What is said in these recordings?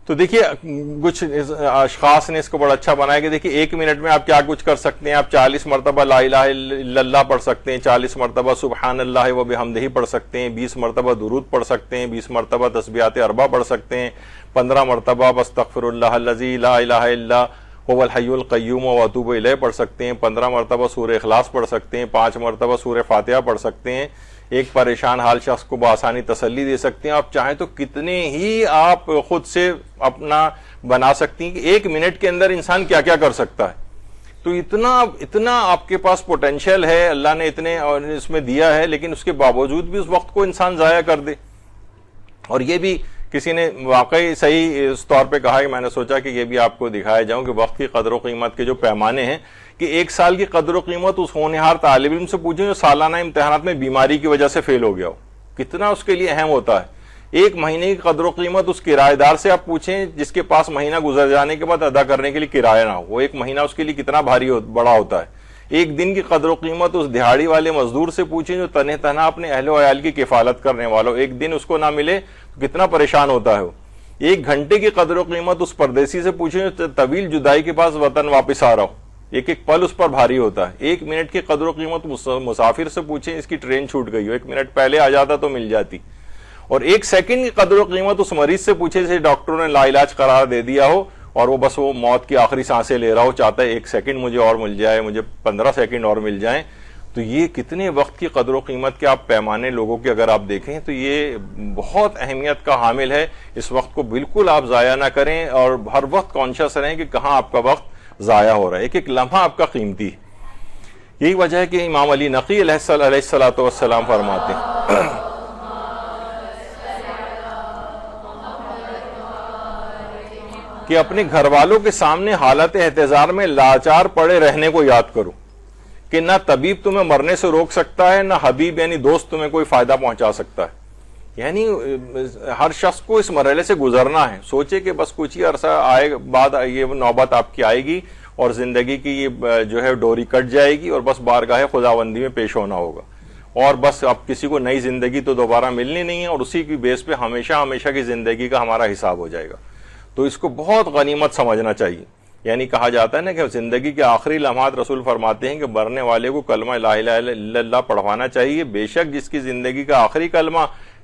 تو دیکھیے کچھ اشخاص نے اس کو بڑا اچھا بنایا کہ دیکھیے 1 منٹ میں آپ کیا کچھ کر سکتے ہیں. آپ 40 مرتبہ لا الہ الا اللہ پڑھ سکتے ہیں, 40 مرتبہ سبحان اللہ و بحمدہ پڑھ سکتے ہیں, 20 مرتبہ درود پڑھ سکتے ہیں, 20 مرتبہ تسبیحات اربع پڑھ سکتے ہیں, 15 مرتبہ استغفر اللہ الذی لا الہ الا هو الحی القیوم واتوب الیہ پڑھ سکتے ہیں, 15 مرتبہ سورہ اخلاص پڑھ سکتے ہیں, 5 مرتبہ سورہ فاتحہ پڑھ سکتے ہیں, ایک پریشان حال شخص کو بآسانی تسلی دے سکتے ہیں. آپ چاہیں تو کتنے ہی آپ خود سے اپنا بنا سکتی ہیں کہ 1 منٹ کے اندر انسان کیا کیا کر سکتا ہے. تو اتنا آپ کے پاس پوٹینشیل ہے, اللہ نے اتنے اور اس میں دیا ہے, لیکن اس کے باوجود بھی اس وقت کو انسان ضائع کر دے. اور یہ بھی کسی نے واقعی صحیح اس طور پہ کہا کہ میں نے سوچا کہ یہ بھی آپ کو دکھایا جاؤں کہ وقت کی قدر و قیمت کے جو پیمانے ہیں, کہ 1 سال کی قدر و قیمت اس ہونہار طالب علم سے پوچھیں جو سالانہ امتحانات میں بیماری کی وجہ سے فیل ہو گیا ہو, کتنا اس کے لیے اہم ہوتا ہے. 1 مہینے کی قدر و قیمت اس کرایہ دار سے آپ پوچھیں جس کے پاس مہینہ گزر جانے کے بعد ادا کرنے کے لیے کرایہ نہ ہو, وہ 1 مہینہ اس کے لیے کتنا بڑا ہوتا ہے. 1 دن کی قدر و قیمت اس دیہاڑی والے مزدور سے پوچھیں جو تنہا اپنے اہل و عیال کی کفالت کرنے والا ہو, 1 دن اس کو نہ ملے تو کتنا پریشان ہوتا ہے وہ. 1 گھنٹے کی قدر و قیمت اس پردیسی سے پوچھیں جو طویل جدائی کے پاس وطن واپس آ رہا ہو, ایک پل اس پر بھاری ہوتا ہے. 1 منٹ کی قدر و قیمت مسافر سے پوچھیں اس کی ٹرین چھوٹ گئی ہو, 1 منٹ پہلے آ جاتا تو مل جاتی. اور 1 سیکنڈ کی قدر و قیمت اس مریض سے پوچھے جسے ڈاکٹروں نے لا علاج قرار دے دیا ہو اور وہ بس وہ موت کی آخری سانسیں لے رہا ہو, چاہتا ہے 1 سیکنڈ مجھے اور مل جائے, مجھے 15 سیکنڈ اور مل جائیں. تو یہ کتنے وقت کی قدر و قیمت کے آپ پیمانے لوگوں کے اگر آپ دیکھیں تو یہ بہت اہمیت کا حامل ہے. اس وقت کو بالکل آپ ضائع نہ کریں اور ہر وقت کانشیس رہیں کہ کہاں آپ کا وقت ضائع ہو رہا ہے. ایک لمحہ آپ کا قیمتی ہے. یہی وجہ ہے کہ امام علی نقی علیہ الصلوۃ والسلام فرماتے ہیں کہ اپنے گھر والوں کے سامنے حالت احتضار میں لاچار پڑے رہنے کو یاد کرو کہ نہ طبیب تمہیں مرنے سے روک سکتا ہے, نہ حبیب یعنی دوست تمہیں کوئی فائدہ پہنچا سکتا ہے. یعنی ہر شخص کو اس مرحلے سے گزرنا ہے. سوچے کہ بس کچھ ہی عرصہ آئے بعد یہ نوبت آپ کی آئے گی اور زندگی کی یہ جو ہے ڈوری کٹ جائے گی اور بس بارگاہ خداوندی میں پیش ہونا ہوگا, اور بس اب کسی کو نئی زندگی تو دوبارہ ملنی نہیں ہے, اور اسی کی بیس پہ ہمیشہ کی زندگی کا ہمارا حساب ہو جائے گا. تو اس کو بہت غنیمت سمجھنا چاہیے. یعنی کہا جاتا ہے نا کہ زندگی کے آخری لمحات رسول فرماتے ہیں کہ مرنے والے کو کلمہ لا الہ الا اللہ پڑھوانا چاہیے. بے شک جس کی زندگی کا آخری کلمہ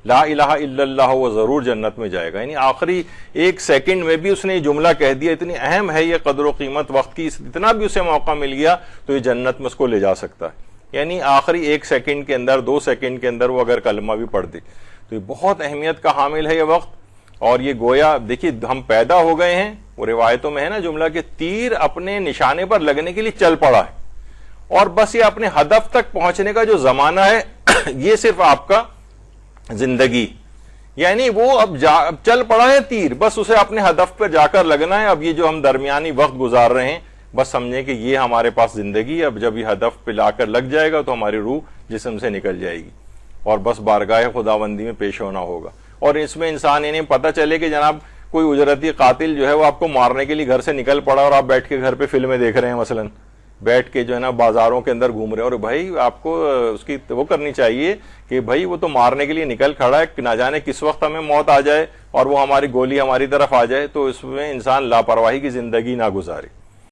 لا الہ الا اللہ وہ ضرور جنت میں جائے گا. یعنی آخری 1 سیکنڈ میں بھی اس نے یہ جملہ کہہ دیا. اتنی اہم ہے یہ قدر و قیمت وقت کی, اتنا بھی اسے موقع مل گیا تو یہ جنت میں اس کو لے جا سکتا ہے. یعنی آخری 1 سیکنڈ کے اندر 2 سیکنڈ کے اندر وہ اگر کلمہ بھی پڑھ دے تو یہ بہت اہمیت کا حامل ہے یہ وقت. اور یہ گویا دیکھیے ہم پیدا ہو گئے ہیں, وہ روایتوں میں ہے نا جملہ کہ تیر اپنے نشانے پر لگنے کے لیے چل پڑا ہے, اور بس یہ اپنے ہدف تک پہنچنے کا جو زمانہ ہے یہ صرف آپ کا زندگی. یعنی وہ اب چل پڑا ہے تیر, بس اسے اپنے ہدف پر جا کر لگنا ہے. اب یہ جو ہم درمیانی وقت گزار رہے ہیں بس سمجھیں کہ یہ ہمارے پاس زندگی ہے. اب جب یہ ہدف پہ لا کر لگ جائے گا تو ہماری روح جسم سے نکل جائے گی اور بس بارگاہ خداوندی میں پیش ہونا ہوگا. اور اس میں انسان انہیں پتہ چلے کہ جناب کوئی اجرتی قاتل جو ہے وہ آپ کو مارنے کے لیے گھر سے نکل پڑا اور آپ بیٹھ کے گھر پہ فلمیں دیکھ رہے ہیں, مثلا بیٹھ کے جو ہے نا بازاروں کے اندر گھوم رہے ہیں. اور بھائی آپ کو اس کی وہ کرنی چاہیے کہ بھائی وہ تو مارنے کے لیے نکل کھڑا ہے, نہ جانے کس وقت ہمیں موت آ جائے اور وہ ہماری گولی ہماری طرف آ جائے. تو اس میں انسان لاپرواہی کی زندگی نہ گزارے.